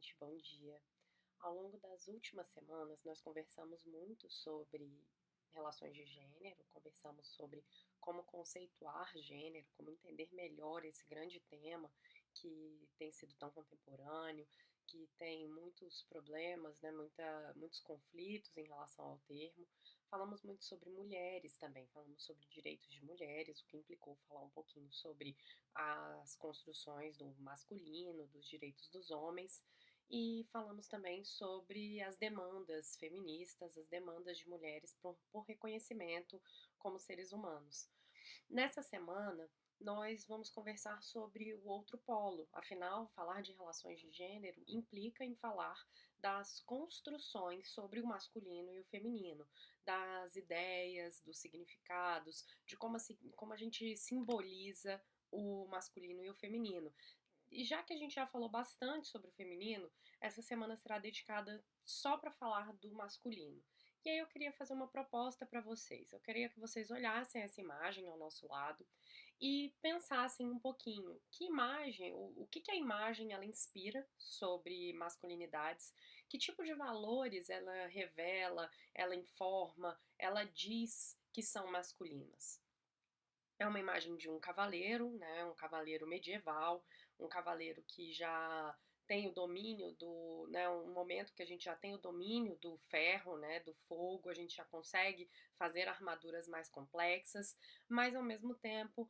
gente, bom dia. Ao longo das últimas semanas, nós conversamos muito sobre relações de gênero, conversamos sobre como conceituar gênero, como entender melhor esse grande tema que tem sido tão contemporâneo, que tem muitos problemas, né, muitos conflitos em relação ao termo. Falamos muito sobre mulheres também, falamos sobre direitos de mulheres, o que implicou falar um pouquinho sobre as construções do masculino, dos direitos dos homens. E falamos também sobre as demandas feministas, as demandas de mulheres por reconhecimento como seres humanos. Nessa semana, nós vamos conversar sobre o outro polo. Afinal, falar de relações de gênero implica em falar das construções sobre o masculino e o feminino, das ideias, dos significados, de como a gente simboliza o masculino e o feminino. E já que a gente já falou bastante sobre o feminino, essa semana será dedicada só para falar do masculino. E aí eu queria fazer uma proposta para vocês. Eu queria que vocês olhassem essa imagem ao nosso lado e pensassem um pouquinho que imagem, o que a imagem ela inspira sobre masculinidades, que tipo de valores ela revela, ela informa, ela diz que são masculinas. É uma imagem de um cavaleiro, né, um cavaleiro medieval, um cavaleiro que já tem o domínio do, né, um momento que a gente já tem o domínio do ferro, né, do fogo, a gente já consegue fazer armaduras mais complexas, mas ao mesmo tempo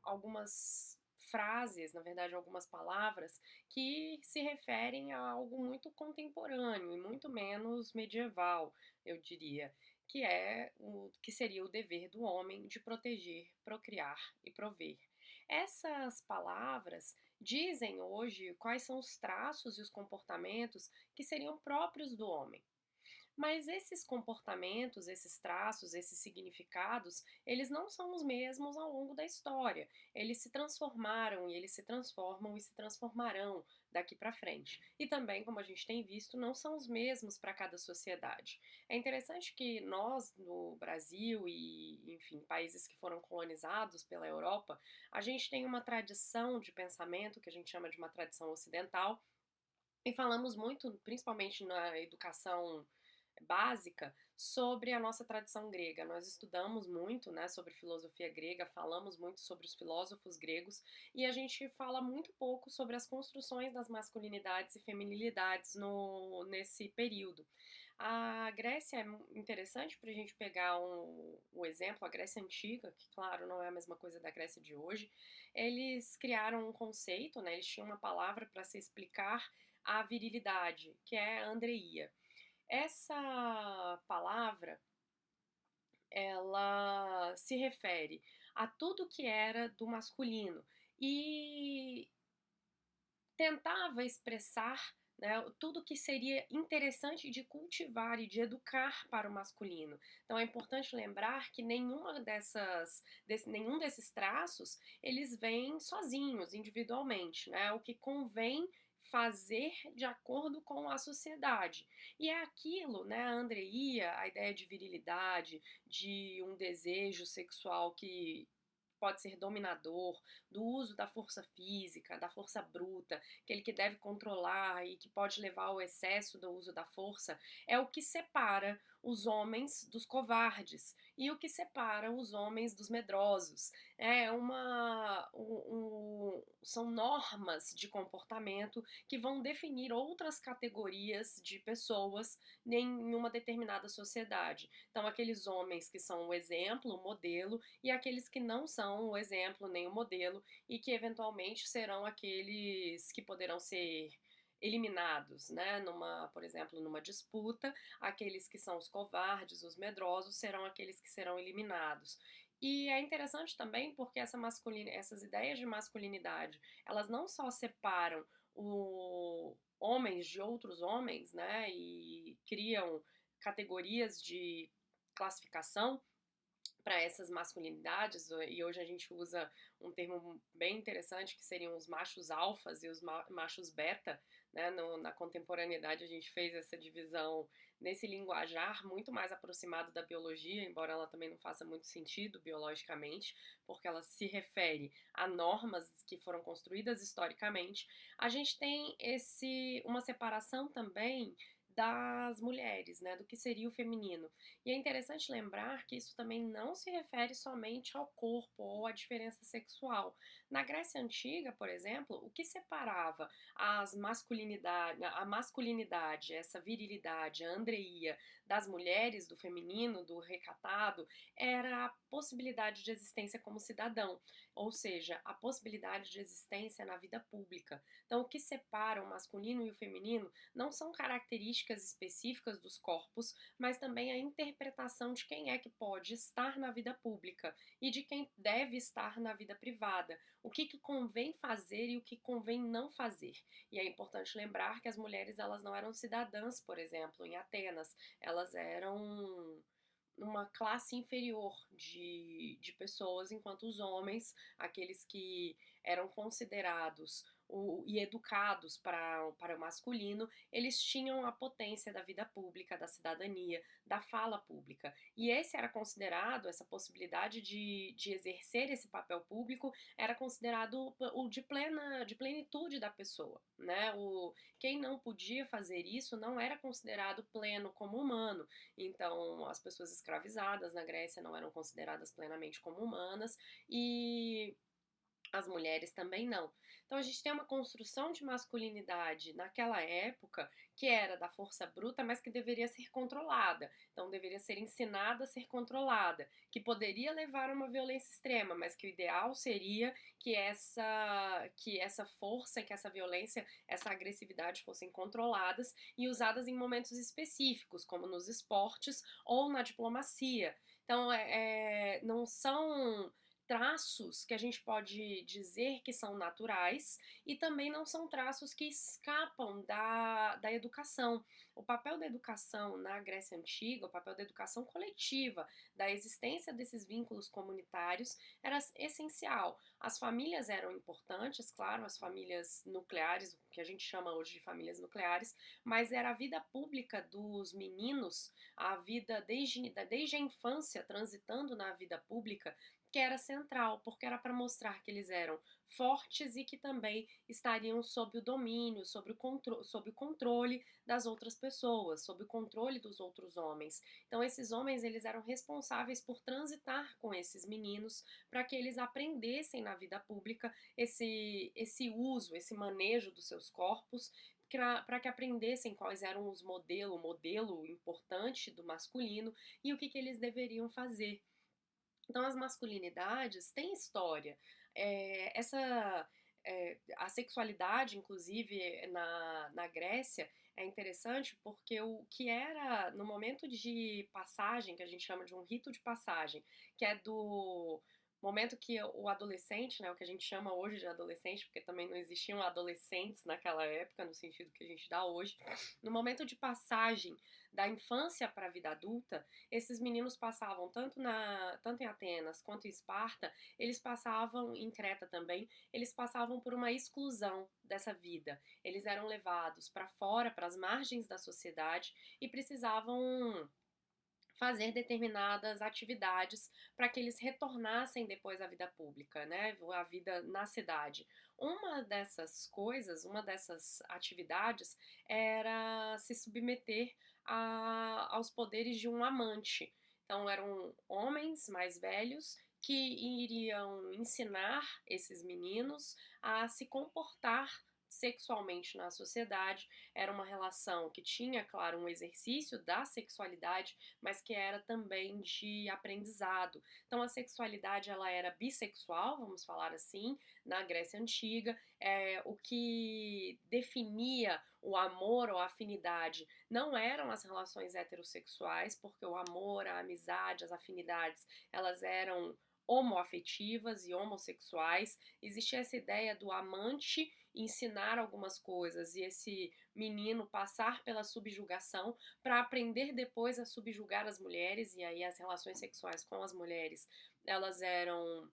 algumas frases, na verdade algumas palavras que se referem a algo muito contemporâneo e muito menos medieval, eu diria, que é o que seria o dever do homem de proteger, procriar e prover. Essas palavras dizem hoje quais são os traços e os comportamentos que seriam próprios do homem. Mas esses comportamentos, esses traços, esses significados, eles não são os mesmos ao longo da história. Eles se transformaram e eles se transformam e se transformarão daqui para frente. E também, como a gente tem visto, não são os mesmos para cada sociedade. É interessante que nós, no Brasil e, enfim, países que foram colonizados pela Europa, a gente tem uma tradição de pensamento que a gente chama de uma tradição ocidental e falamos muito, principalmente na educação básica, sobre a nossa tradição grega. Nós estudamos muito, né, sobre filosofia grega, falamos muito sobre os filósofos gregos e a gente fala muito pouco sobre as construções das masculinidades e feminilidades nesse período. A Grécia é interessante para a gente pegar o exemplo, a Grécia Antiga, que claro não é a mesma coisa da Grécia de hoje, eles criaram um conceito, né, eles tinham uma palavra para se explicar a virilidade, que é a andreia. Essa palavra, ela se refere a tudo que era do masculino e tentava expressar, né, tudo que seria interessante de cultivar e de educar para o masculino. Então é importante lembrar que nenhum desses traços eles vêm sozinhos, individualmente, né? O que convém fazer de acordo com a sociedade. E é aquilo, né, a andreia, a ideia de virilidade, de um desejo sexual que pode ser dominador, do uso da força física, da força bruta, aquele que deve controlar e que pode levar ao excesso do uso da força, é o que separa os homens dos covardes e o que separa os homens dos medrosos. São normas de comportamento que vão definir outras categorias de pessoas em uma determinada sociedade. Então, aqueles homens que são o exemplo, o modelo, e aqueles que não são o exemplo nem o modelo e que eventualmente serão aqueles que poderão ser eliminados, né? Por exemplo, numa disputa, aqueles que são os covardes, os medrosos, serão aqueles que serão eliminados. E é interessante também porque essas ideias de masculinidade, elas não só separam homens de outros homens, né? E criam categorias de classificação para essas masculinidades, e hoje a gente usa um termo bem interessante que seriam os machos alfas e os machos beta, né? Na contemporaneidade a gente fez essa divisão nesse linguajar muito mais aproximado da biologia, embora ela também não faça muito sentido biologicamente, porque ela se refere a normas que foram construídas historicamente. A gente tem uma separação também das mulheres, né, do que seria o feminino. E é interessante lembrar que isso também não se refere somente ao corpo ou à diferença sexual. Na Grécia Antiga, por exemplo, o que separava a masculinidade, essa virilidade, a andreia das mulheres, do feminino, do recatado, era a possibilidade de existência como cidadão, ou seja, a possibilidade de existência na vida pública. Então, o que separa o masculino e o feminino não são características específicas dos corpos, mas também a interpretação de quem é que pode estar na vida pública e de quem deve estar na vida privada. O que convém fazer e o que convém não fazer. E é importante lembrar que as mulheres elas não eram cidadãs, por exemplo, em Atenas. Elas eram uma classe inferior de pessoas, enquanto os homens, aqueles que eram considerados e educados para o masculino, eles tinham a potência da vida pública, da cidadania, da fala pública. E esse era considerado, essa possibilidade de exercer esse papel público, era considerado o de plenitude da pessoa, né? Quem não podia fazer isso não era considerado pleno como humano. Então, as pessoas escravizadas na Grécia não eram consideradas plenamente como humanas e as mulheres também não. Então a gente tem uma construção de masculinidade naquela época que era da força bruta, mas que deveria ser controlada. Então deveria ser ensinada a ser controlada, que poderia levar a uma violência extrema, mas que o ideal seria que essa força, que essa violência, essa agressividade fossem controladas e usadas em momentos específicos, como nos esportes ou na diplomacia. Então não são traços que a gente pode dizer que são naturais e também não são traços que escapam da educação. O papel da educação na Grécia Antiga, o papel da educação coletiva, da existência desses vínculos comunitários era essencial. As famílias eram importantes, claro, as famílias nucleares, o que a gente chama hoje de famílias nucleares, mas era a vida pública dos meninos, a vida desde a infância, transitando na vida pública, que era central, porque era para mostrar que eles eram fortes e que também estariam sob o domínio, sob o controle das outras pessoas, sob o controle dos outros homens. Então esses homens eles eram responsáveis por transitar com esses meninos para que eles aprendessem na vida pública esse uso, esse manejo dos seus corpos para que aprendessem quais eram o modelo importante do masculino e o que eles deveriam fazer. Então, as masculinidades têm história. A sexualidade, inclusive, na Grécia, é interessante porque o que era no momento de passagem, que a gente chama de um rito de passagem, que é do momento que o adolescente, né, o que a gente chama hoje de adolescente, porque também não existiam adolescentes naquela época, no sentido que a gente dá hoje, no momento de passagem da infância para a vida adulta, esses meninos passavam tanto em Atenas quanto em Esparta, eles passavam em Creta também, eles passavam por uma exclusão dessa vida. Eles eram levados para fora, para as margens da sociedade e precisavam fazer determinadas atividades para que eles retornassem depois à vida pública, né, à vida na cidade. Uma dessas coisas, uma dessas atividades era se submeter aos poderes de um amante. Então eram homens mais velhos que iriam ensinar esses meninos a se comportar sexualmente na sociedade. Era uma relação que tinha, claro, um exercício da sexualidade, mas que era também de aprendizado. Então a sexualidade ela era bissexual, vamos falar assim, na Grécia Antiga. O que definia o amor ou a afinidade não eram as relações heterossexuais, porque o amor, a amizade, as afinidades, elas eram homoafetivas e homossexuais. Existia essa ideia do amante ensinar algumas coisas e esse menino passar pela subjugação para aprender depois a subjugar as mulheres, e aí as relações sexuais com as mulheres, elas eram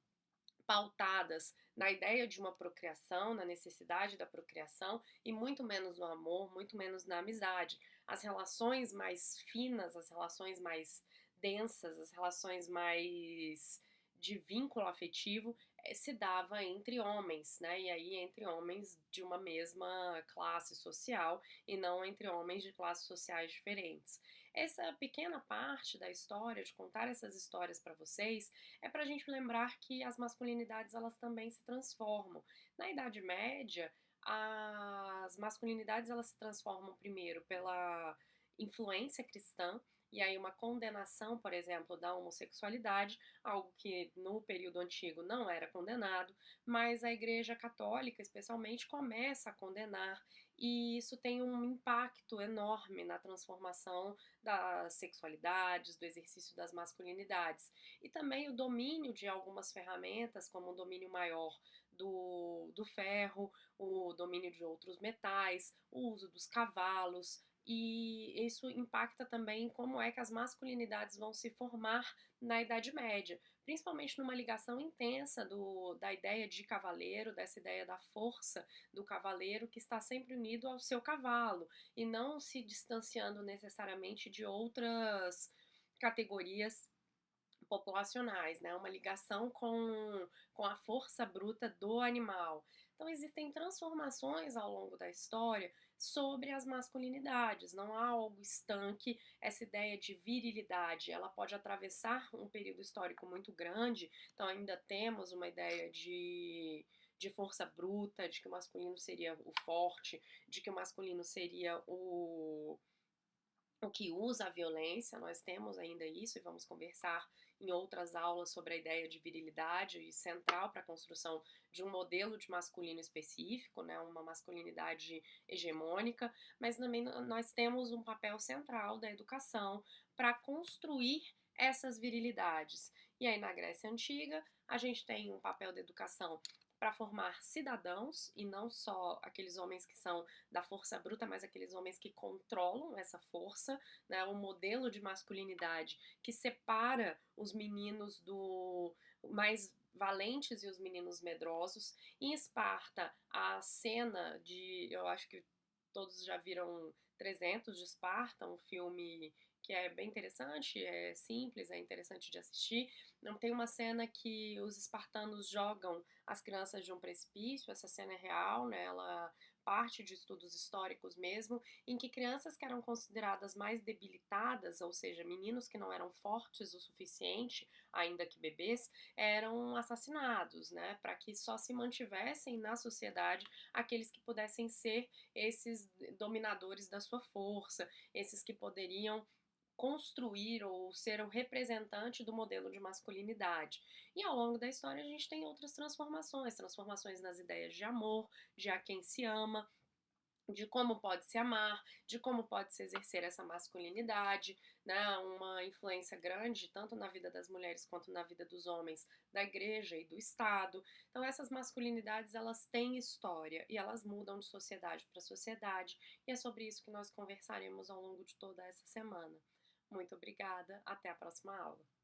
pautadas na ideia de uma procriação, na necessidade da procriação e muito menos no amor, muito menos na amizade. As relações mais finas, as relações mais densas, as relações mais de vínculo afetivo se dava entre homens, né? E aí entre homens de uma mesma classe social e não entre homens de classes sociais diferentes. Essa pequena parte da história, de contar essas histórias para vocês, é para a gente lembrar que as masculinidades elas também se transformam. Na Idade Média, as masculinidades elas se transformam primeiro pela influência cristã, e aí uma condenação, por exemplo, da homossexualidade, algo que no período antigo não era condenado, mas a Igreja Católica, especialmente, começa a condenar, e isso tem um impacto enorme na transformação das sexualidades, do exercício das masculinidades. E também o domínio de algumas ferramentas, como o domínio maior do ferro, o domínio de outros metais, o uso dos cavalos, e isso impacta também como é que as masculinidades vão se formar na Idade Média, principalmente numa ligação intensa da ideia de cavaleiro, dessa ideia da força do cavaleiro que está sempre unido ao seu cavalo e não se distanciando necessariamente de outras categorias populacionais, né? Uma ligação com a força bruta do animal. Então, existem transformações ao longo da história sobre as masculinidades, não há algo estanque, essa ideia de virilidade, ela pode atravessar um período histórico muito grande, então ainda temos uma ideia de força bruta, de que o masculino seria o forte, de que o masculino seria o que usa a violência, nós temos ainda isso e vamos conversar em outras aulas sobre a ideia de virilidade e central para a construção de um modelo de masculino específico, né, uma masculinidade hegemônica, mas também nós temos um papel central da educação para construir essas virilidades. E aí na Grécia Antiga, a gente tem um papel da educação para formar cidadãos e não só aqueles homens que são da força bruta, mas aqueles homens que controlam essa força, né? Um modelo de masculinidade que separa os meninos do mais valentes e os meninos medrosos. Em Esparta, a cena de, eu acho que todos já viram 300 de Esparta, um filme que é bem interessante, é simples, é interessante de assistir. Não tem uma cena que os espartanos jogam as crianças de um precipício, essa cena é real, né? Ela parte de estudos históricos mesmo, em que crianças que eram consideradas mais debilitadas, ou seja, meninos que não eram fortes o suficiente, ainda que bebês, eram assassinados, né, para que só se mantivessem na sociedade aqueles que pudessem ser esses dominadores da sua força, esses que poderiam construir ou ser o representante do modelo de masculinidade. E ao longo da história a gente tem outras transformações, transformações nas ideias de amor, de a quem se ama, de como pode se amar, de como pode se exercer essa masculinidade, né? Uma influência grande tanto na vida das mulheres quanto na vida dos homens, da igreja e do Estado. Então essas masculinidades elas têm história e elas mudam de sociedade para sociedade e é sobre isso que nós conversaremos ao longo de toda essa semana. Muito obrigada, até a próxima aula.